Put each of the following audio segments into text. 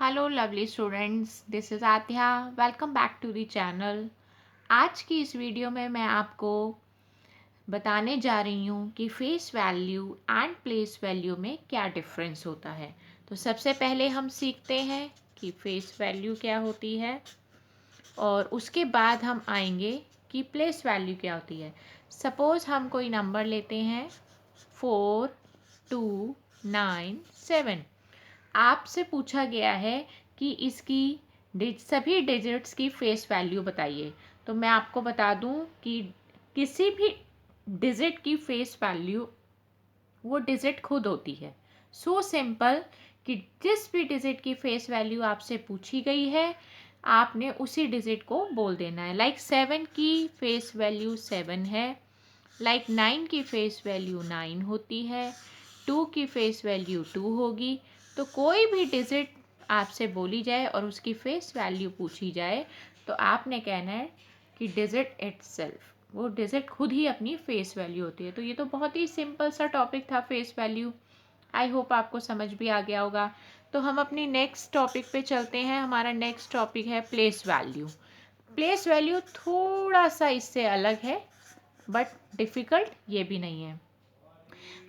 Hello lovely students, this is Atya. Welcome back to the channel. आज की इस video में मैं आपको बताने जा रही हूँ कि face value and place value में क्या डिफरेंस होता है। तो सबसे पहले हम सीखते हैं कि फेस वैल्यू क्या होती है और उसके बाद हम आएंगे कि प्लेस वैल्यू क्या होती है। सपोज़ हम कोई नंबर लेते हैं 4297। आपसे पूछा गया है कि इसकी सभी डिजिट्स की फेस वैल्यू बताइए। तो मैं आपको बता दूं कि किसी भी डिजिट की फेस वैल्यू वो डिजिट खुद होती है। सो सिंपल कि जिस भी डिजिट की फेस वैल्यू आपसे पूछी गई है आपने उसी डिजिट को बोल देना है। लाइक 7 की फेस वैल्यू 7 है, लाइक 9 की फेस वैल्यू 9 होती है, 2 की फेस वैल्यू 2 होगी। तो कोई भी डिजिट आपसे बोली जाए और उसकी फेस वैल्यू पूछी जाए तो आपने कहना है कि डिजिट इटसेल्फ, वो डिजिट खुद ही अपनी फेस वैल्यू होती है। तो ये तो बहुत ही सिंपल सा टॉपिक था फेस वैल्यू। आई होप आपको समझ भी आ गया होगा। तो हम अपनी नेक्स्ट टॉपिक पे चलते हैं। हमारा नेक्स्ट टॉपिक है प्लेस वैल्यू। प्लेस वैल्यू थोड़ा सा इससे अलग है बट डिफ़िकल्ट ये भी नहीं है।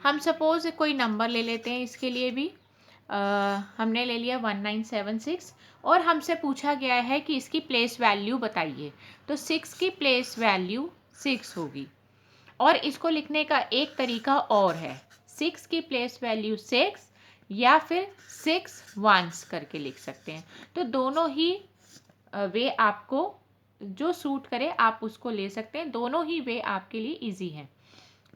हम सपोज़ कोई नंबर ले लेते हैं, इसके लिए भी हमने ले लिया 1976 और हमसे पूछा गया है कि इसकी प्लेस वैल्यू बताइए। तो 6 की प्लेस वैल्यू 6 होगी और इसको लिखने का एक तरीका और है। 6 की प्लेस वैल्यू 6 या फिर 6 वंस करके लिख सकते हैं। तो दोनों ही वे आपको जो सूट करे आप उसको ले सकते हैं। दोनों ही वे आपके लिए इजी हैं।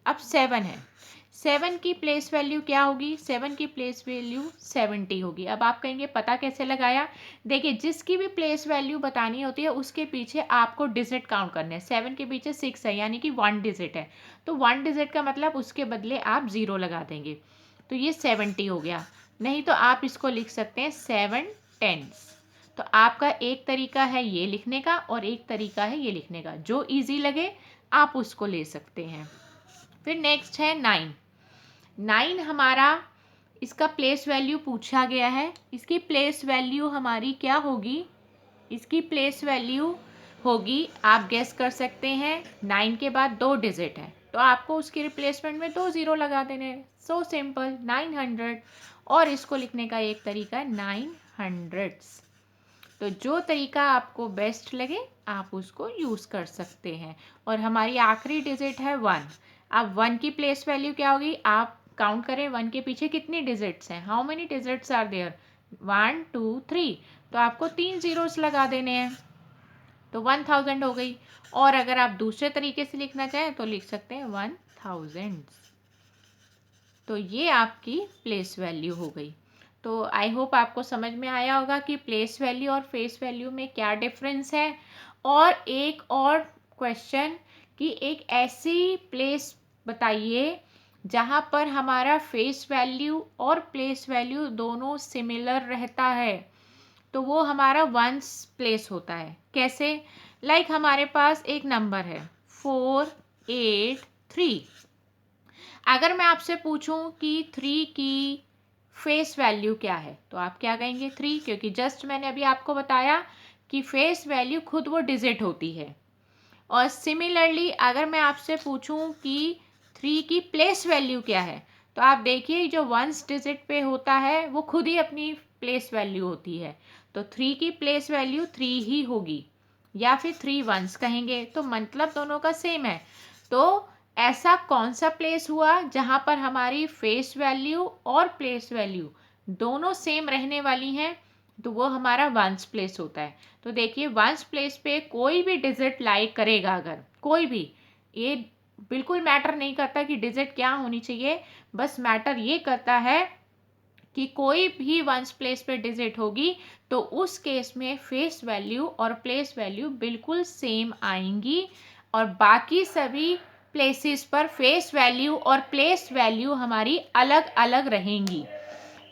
अब 7 है। 7 की प्लेस वैल्यू क्या होगी? 7 की प्लेस वैल्यू 70 होगी। अब आप कहेंगे पता कैसे लगाया? देखिए, जिसकी भी प्लेस वैल्यू बतानी होती है उसके पीछे आपको डिजिट काउंट करने हैं। 7 के पीछे 6 है यानी कि 1 डिजिट है। तो 1 डिजिट का मतलब उसके बदले आप 0 लगा देंगे। तो ये 70 हो गया। नहीं तो आप इसको लिख सकते हैं 7 टेंस। तो आपका एक तरीका है ये लिखने का और एक तरीका है ये लिखने का। जो ईजी लगे आप उसको ले सकते हैं। फिर नेक्स्ट है 9। 9 हमारा, इसका प्लेस वैल्यू पूछा गया है। इसकी प्लेस वैल्यू हमारी क्या होगी? इसकी प्लेस वैल्यू होगी, आप गेस कर सकते हैं, 9 के बाद 2 डिजिट है तो आपको उसकी रिप्लेसमेंट में 2 ज़ीरो लगा देने हैं। So simple, 900। और इसको लिखने का एक तरीका है 900s। तो जो तरीका आपको बेस्ट लगे आप उसको यूज़ कर सकते हैं। और हमारी आखिरी डिजिट है 1। अब 1 की प्लेस वैल्यू क्या होगी? आप काउंट करें 1 के पीछे कितनी डिजिट्स हैं, how many digits are there? 1 2 3। तो आपको 3 ज़ीरोस लगा देने हैं तो 1000 हो गई। और अगर आप दूसरे तरीके से लिखना चाहें तो लिख सकते हैं 1000। तो ये आपकी प्लेस वैल्यू हो गई। तो आई होप आपको समझ में आया होगा कि प्लेस वैल्यू और फेस वैल्यू में क्या डिफरेंस है। और एक और क्वेश्चन कि एक ऐसी प्लेस बताइए जहाँ पर हमारा फेस वैल्यू और प्लेस वैल्यू दोनों सिमिलर रहता है। तो वो हमारा वंस प्लेस होता है। कैसे? लाइक हमारे पास एक नंबर है 483। अगर मैं आपसे पूछूं कि 3 की फेस वैल्यू क्या है तो आप क्या कहेंगे? 3, क्योंकि जस्ट मैंने अभी आपको बताया कि फेस वैल्यू खुद वो डिजिट होती है। और सिमिलरली अगर मैं आपसे पूछूं कि 3 की प्लेस वैल्यू क्या है तो आप देखिए जो वंस डिजिट पे होता है वो खुद ही अपनी प्लेस वैल्यू होती है। तो 3 की प्लेस वैल्यू 3 ही होगी या फिर 3 वंस कहेंगे, तो मतलब दोनों का सेम है। तो ऐसा कौन सा प्लेस हुआ जहाँ पर हमारी फेस वैल्यू और प्लेस वैल्यू दोनों सेम रहने वाली हैं? तो वो हमारा वंस प्लेस होता है। तो देखिए, वंस प्लेस पे कोई भी डिजिट लाई करेगा, अगर कोई भी, ये बिल्कुल मैटर नहीं करता कि डिजिट क्या होनी चाहिए, बस मैटर ये करता है कि कोई भी वंस प्लेस पे डिजिट होगी तो उस केस में फेस वैल्यू और प्लेस वैल्यू बिल्कुल सेम आएंगी और बाकी सभी प्लेसेस पर फेस वैल्यू और प्लेस वैल्यू हमारी अलग अलग रहेंगी।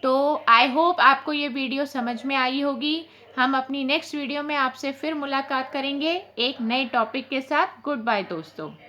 तो आई होप आपको ये वीडियो समझ में आई होगी। हम अपनी नेक्स्ट वीडियो में आपसे फिर मुलाकात करेंगे एक नए टॉपिक के साथ। गुड बाय दोस्तों।